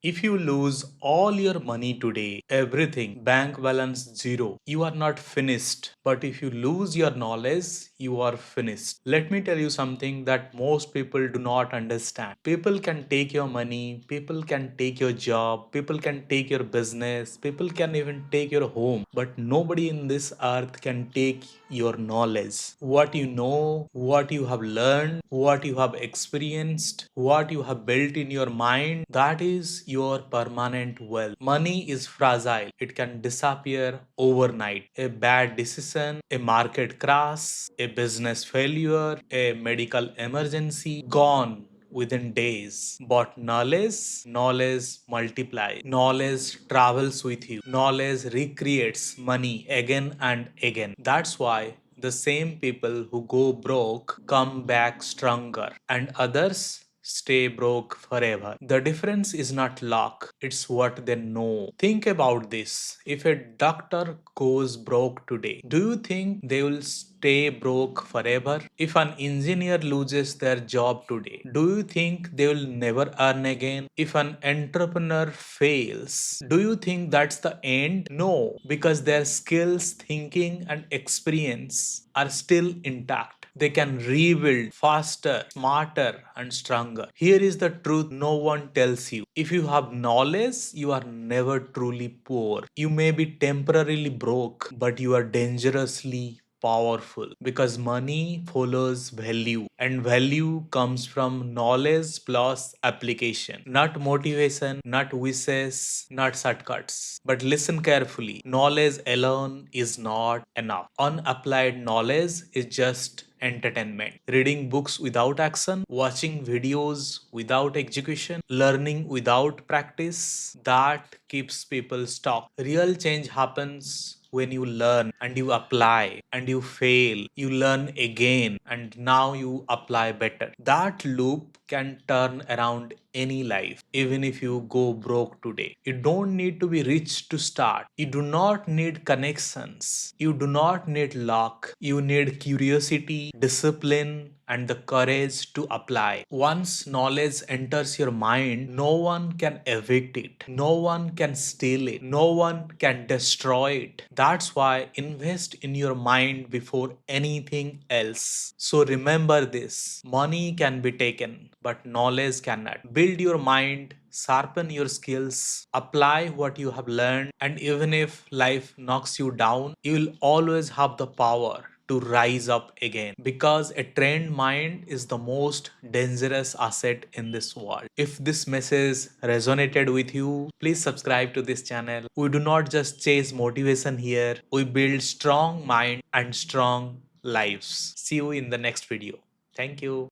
If you lose all your money today, everything, bank balance zero, you are not finished. But if you lose your knowledge, you are finished. Let me tell you something that most people do not understand. People can take your money, people can take your job, people can take your business, people can even take your home, but nobody in this earth can take your knowledge. What you know, what you have learned, what you have experienced, what you have built in your mind, that is your permanent wealth. Money is fragile, it can disappear overnight. A bad decision, a market crash, a business failure, a medical emergency, gone within days. But knowledge multiplies. Knowledge travels with you. Knowledge recreates money again and again. That's why the same people who go broke come back stronger, and others stay broke forever. The difference is not luck, it's what they know. Think about this. If a doctor goes broke today, do you think they will stay broke forever? If an engineer loses their job today, do you think they will never earn again? If an entrepreneur fails, do you think that's the end? No, because their skills, thinking, and experience are still intact. They can rebuild faster, smarter, and stronger. Here is the truth no one tells you. If you have knowledge, you are never truly poor. You may be temporarily broke, but you are dangerously powerful, because money follows value, and value comes from knowledge plus application, not motivation, not wishes, not shortcuts. But listen carefully, knowledge alone is not enough. Unapplied knowledge is just entertainment. Reading books without action, watching videos without execution, learning without practice, that keeps people stuck. Real change happens when you learn and you apply and you fail, you learn again, and now you apply better. That loop can turn around any life, even if you go broke today. You don't need to be rich to start. You do not need connections. You do not need luck. You need curiosity, discipline, and the courage to apply. Once knowledge enters your mind, no one can evict it, no one can steal it, no one can destroy it. That's why invest in your mind before anything else. So remember this, money can be taken, but knowledge cannot. Build your mind, sharpen your skills, apply what you have learned, and even if life knocks you down, you will always have the power to rise up again, because a trained mind is the most dangerous asset in this world. If this message resonated with you, please subscribe to this channel. We do not just chase motivation here, we build strong mind and strong lives. See you in the next video. Thank you.